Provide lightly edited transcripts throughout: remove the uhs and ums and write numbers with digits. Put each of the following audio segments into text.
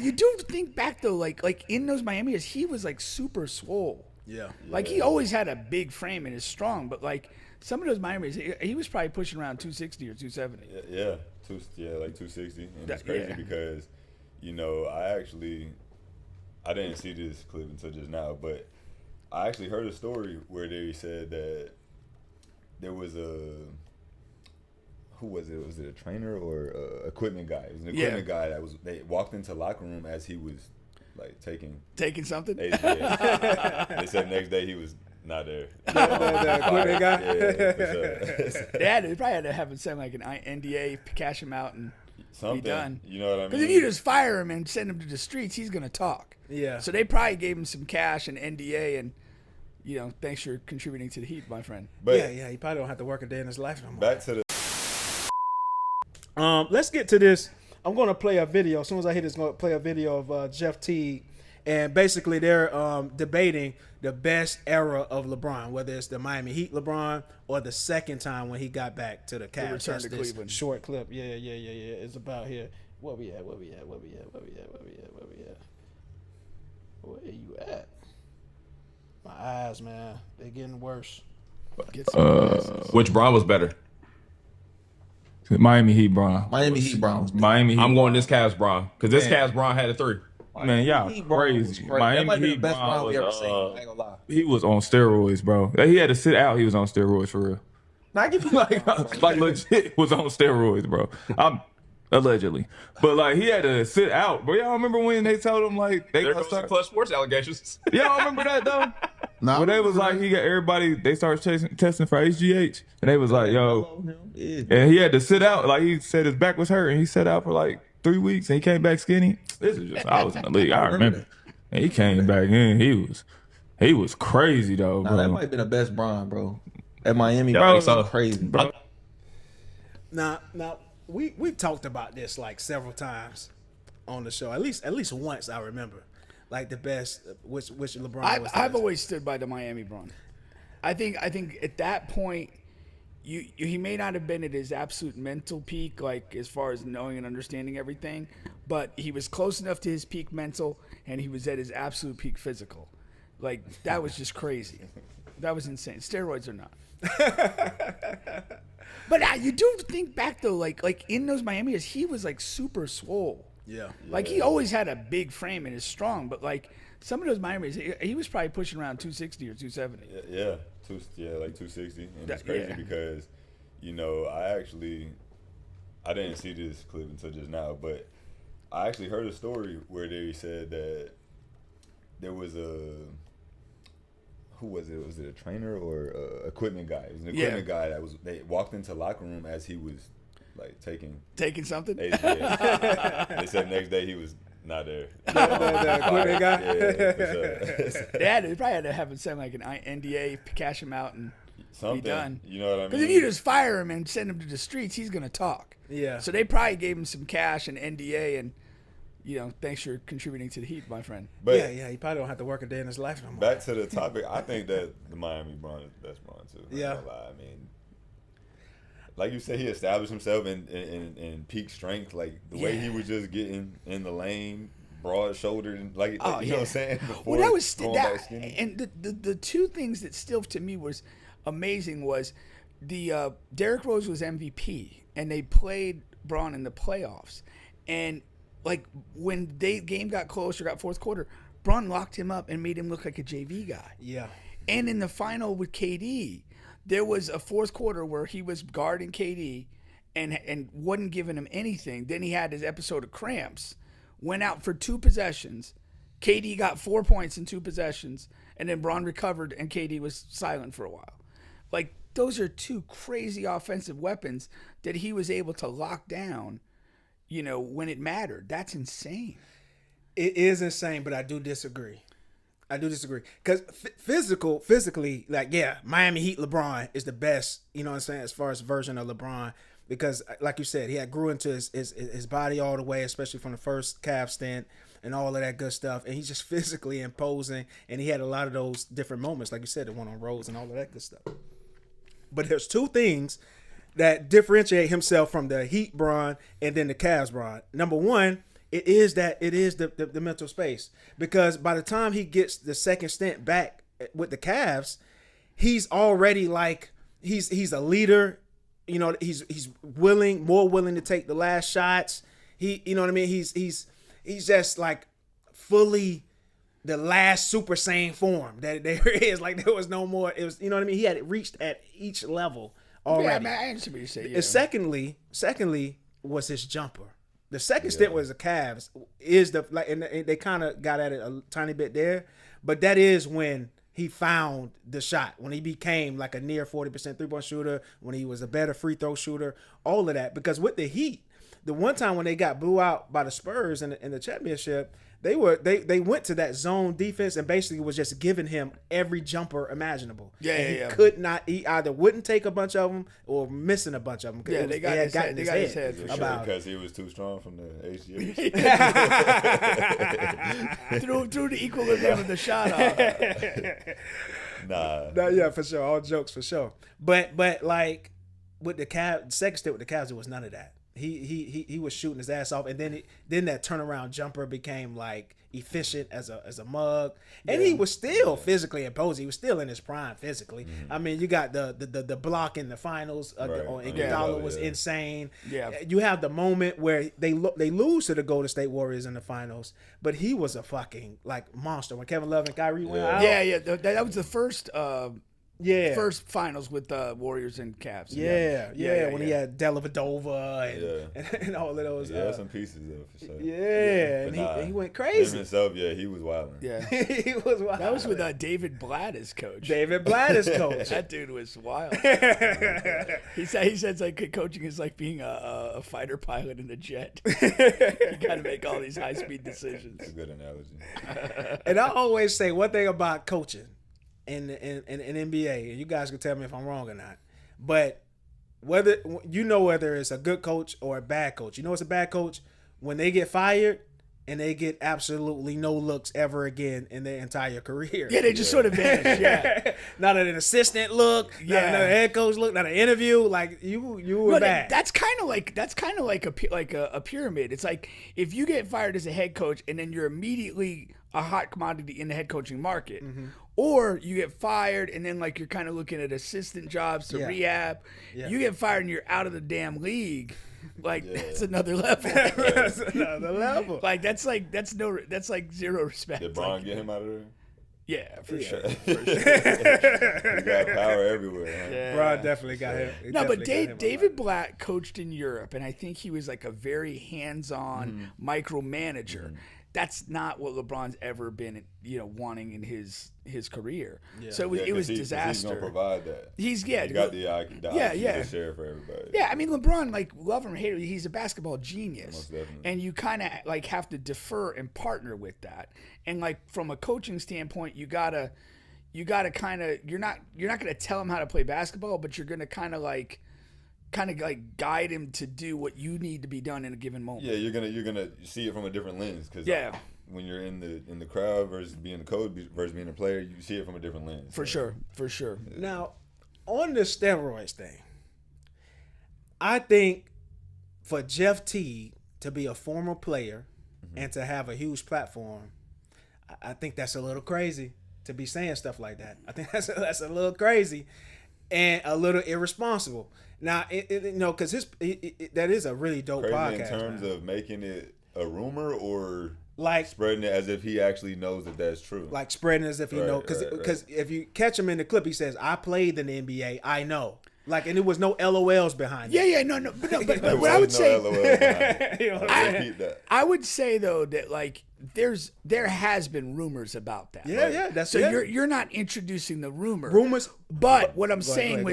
you do think back though, like in those Miami years, he was like super swole. Yeah. Like he always had a big frame and is strong, but like some of those Miami years, he was probably pushing around 260 or 270. Yeah, like 260, and it's crazy because, I didn't see this clip until just now, but I actually heard a story where they said that there was who was it? Was it a trainer or equipment guy? It was an equipment guy they walked into the locker room as he was like taking something. They said next day he was not there. The equipment guy. They probably had to have him send like an NDA, cash him out, and something. Be done. You know what I mean? Because if you just fire him and send him to the streets, he's gonna talk. Yeah. So they probably gave him some cash and NDA, and thanks for contributing to the Heat, my friend. But he probably don't have to work a day in his life no more. back to the. Let's get to this. I'm going to play a video. As soon as I hit this, I'm going to play a video of Jeff Teague. And basically, they're debating the best era of LeBron, whether it's the Miami Heat LeBron or the second time when he got back to the Cavs. Return to Cleveland. Short clip. Yeah. It's about here. Where we at? Where you at? My eyes, man. They're getting worse. Which Bron was better? Miami Heat Bron. Miami Heat Bron. Miami Heat. I'm going this Cavs Bron because this Cavs Bron had a 3. Man, y'all crazy. Miami Heat best Bron we ever was, seen. I ain't gonna lie. he was on steroids, bro. He had to sit out. He was on steroids for real. Now I give you like legit was on steroids, bro. I'm allegedly, but like he had to sit out. But y'all remember when they told him like they there gonna goes the start? Clutch Sports allegations. Y'all remember that though? Nah, when they was like he got everybody. They started testing for HGH, and they was like, yo, and he had to sit out. Like he said his back was hurt, and he sat out for like 3 weeks, and he came back skinny. This is just I was in the league. I remember. And he came back in. He was crazy though, bro. That might have been the best Bron, bro. At Miami, bro, was so crazy, bro. Now we've talked about this like several times on the show. At least once I remember, like the best which LeBron was. I've always stood by the Miami Bron. I think at that point, he may not have been at his absolute mental peak, like as far as knowing and understanding everything, but he was close enough to his peak mental, and he was at his absolute peak physical. Like that was just crazy. That was insane. Steroids or not. But you do think back though, like in those Miami years, he was like super swole. Yeah. Like he always had a big frame and is strong, but like some of those Miami years, he was probably pushing around 260 or 270. Yeah, like 260, and it's crazy because, I didn't see this clip until just now, but I actually heard a story where they said that there was who was it? Was it a trainer or equipment guy? It was an equipment guy they walked into the locker room as he was like taking something. They said next day he was not there. The equipment guy. They probably had to have him send like an NDA, cash him out, and something. be done. You know what I mean? Because if you just fire him and send him to the streets, he's gonna talk. Yeah. So they probably gave him some cash and NDA, and thanks for contributing to the Heat, my friend. But he probably don't have to work a day in his life no more. Back to the topic, I think that the Miami Bron is the best Bron too. Yeah. I mean, like you said, he established himself in peak strength. Like the way he was just getting in the lane, broad shouldered, like you know what I'm saying. Before Well, that was back skinny. and the two things that still to me was amazing was the Derrick Rose was MVP, and they played Bron in the playoffs, and like when game got closer, got fourth quarter, Bron locked him up and made him look like a JV guy. Yeah. And in the final with KD, there was a fourth quarter where he was guarding KD and wasn't giving him anything. Then he had his episode of cramps, went out for 2 possessions. KD got 4 points in 2 possessions, and then Bron recovered and KD was silent for a while. Like those are 2 crazy offensive weapons that he was able to lock down, when it mattered. That's insane. It is insane, but I do disagree. Because physically, like, Miami Heat LeBron is the best, you know what I'm saying, as far as version of LeBron. Because, like you said, he had grew into his body all the way, especially from the first Cavs stint and all of that good stuff. And he's just physically imposing, and he had a lot of those different moments, like you said, the one on Rose and all of that good stuff. But there's 2 things that differentiate himself from the Heat Bron and then the Cavs Bron. Number one, it is the mental space, because by the time he gets the second stint back with the Cavs, he's already like he's a leader. You know, he's more willing to take the last shots. You know what I mean? He's just like fully the last Super Saiyan form that there is. Like there was no more. It was, you know what I mean? He had reached at each level already. Yeah, man, I understand what you say. Yeah. And secondly was his jumper. The second stint was the Cavs is the like, and they kind of got at it a tiny bit there, but that is when he found the shot, when he became like a near 40% 3-point shooter, when he was a better free throw shooter, all of that. Because with the Heat, the one time when they got blew out by the Spurs in the championship, they went to that zone defense and basically was just giving him every jumper imaginable. Yeah. Could not. He either wouldn't take a bunch of them or missing a bunch of them. Yeah, they got his head for sure. Because he was too strong from the HGH. through the equilibrium of the shot off. Nah, yeah, for sure. All jokes for sure. But like with the Cavs, second step with the Cavs, it was none of that. He was shooting his ass off, and then that turnaround jumper became like efficient as a mug, and he was still physically imposing. He was still in his prime physically. I mean, you got the block in the finals. Iguodala was insane. Yeah, you have the moment where they lose to the Golden State Warriors in the finals, but he was a fucking like monster when Kevin Love and Kyrie went out. Yeah. That was the first. First finals with the Warriors and Cavs. When he had Dellavedova and all of those. Yeah, some pieces though for sure. Yeah, and he went crazy. Him himself, he was wilding. Yeah, he was wild. That was with David Blatt as coach. David Blatt as coach. That dude was wild. He said like coaching is like being a fighter pilot in a jet. You got to make all these high speed decisions. That's a good analogy. And I always say one thing about coaching in NBA, and you guys can tell me if I'm wrong or not, but whether it's a good coach or a bad coach, it's a bad coach when they get fired and they get absolutely no looks ever again in their entire career. Yeah, they just sort of vanish. Yeah, not an assistant look, not another head coach look, not an interview. Like you were bad. That's kind of like a pyramid. It's like if you get fired as a head coach and then you're immediately a hot commodity in the head coaching market. Mm-hmm. Or you get fired and then like you're kind of looking at assistant jobs to rehab. Yeah. You get fired and you're out of the damn league. Like that's another level. That's another level. Like that's like zero respect. Did Bron get him out of there? Yeah, for sure. He got power everywhere. Huh? Yeah. Bron definitely got him. But David Blatt coached in Europe, and I think he was like a very hands-on micromanager. Mm-hmm. That's not what LeBron's ever been, wanting in his career. Yeah. So it was disaster. He's gonna provide that. He got the option to share for everybody. Yeah, I mean LeBron, like love him or hate him, he's a basketball genius. Most definitely. And you kind of like have to defer and partner with that. And like from a coaching standpoint, you gotta kind of you're not gonna tell him how to play basketball, but you're gonna kind of guide him to do what you need to be done in a given moment. Yeah, you're gonna see it from a different lens because when you're in the crowd versus being the coach versus being a player, you see it from a different lens. For sure. Now, on the steroids thing, I think for Jeff Teague to be a former player and to have a huge platform, I think that's a little crazy to be saying stuff like that. I think that's a little crazy and a little irresponsible. Now, because that is a really dope crazy podcast. In terms of making it a rumor or like spreading it as if he actually knows that that's true. Like spreading it as if he knows. Because if you catch him in the clip, he says, I played in the NBA. I know. Like, and there was no LOLs behind it. Yeah, no. But what I would say, that. I would say though that like there has been rumors about that. Yeah, that's so you're not introducing the rumors. But what I'm saying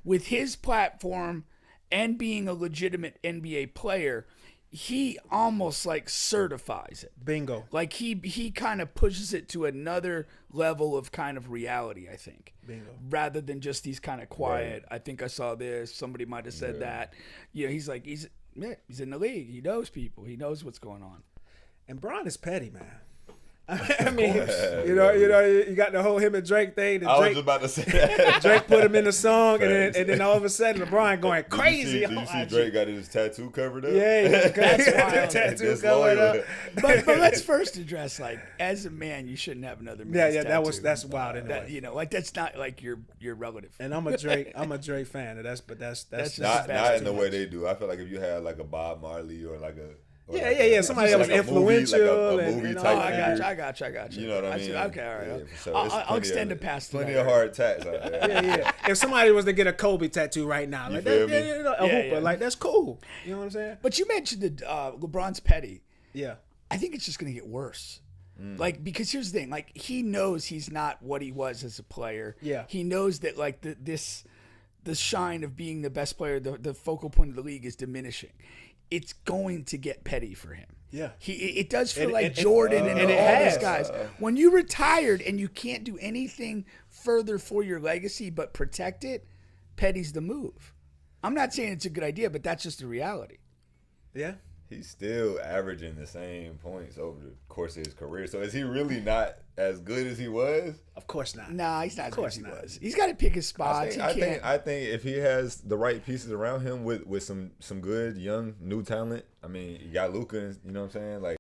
with his platform and being a legitimate NBA player, he almost like certifies it. Bingo. Like he kind of pushes it to another level of kind of reality, I think. Bingo. Rather than just these kind of quiet, I think I saw this, somebody might have said that. He's in the league. He knows people. He knows what's going on. And Bron is petty, man. I mean, you got the whole him and Drake thing. I was just about to say that. Drake put him in the song, and then all of a sudden LeBron going crazy. Did you see Drake got his tattoo covered up? Yeah, That's wild. tattoo covered up. But let's first address, like, as a man, you shouldn't have another man's tattoo. That's wild anyway. Like that's not like your relative. And I'm a Drake fan. And that's just Not bad in the too way much. they do. I feel like if you had like a Bob Marley or like a Somebody that was like a movie, influential like a movie and type Oh, I figure. got you. You know what I mean? Okay, all right. Yeah, for sure. I'll extend it past plenty that. of hard tats out there. yeah. If somebody was to get a Kobe tattoo right now, like feel that, me? a hooper, like that's cool. You know what I'm saying? But you mentioned that LeBron's petty. Yeah. I think it's just going to get worse. Like, because here's the thing, like, he knows he's not what he was as a player. Yeah. He knows that, like, the shine of being the best player, the focal point of the league is diminishing. It's going to get petty for him. Yeah. It does for, And Jordan and it all has. these guys. When you retired and you can't do anything further for your legacy but protect it, petty's the move. I'm not saying it's a good idea, but that's just the reality. Yeah. He's still averaging the same points over the course of his career. So is he really not as good as he was? Of course not. Nah, he's not as good as course he not. was. He's got to pick his spots. I think if he has the right pieces around him with some good young new talent, I mean, you got Luka, you know what I'm saying? Like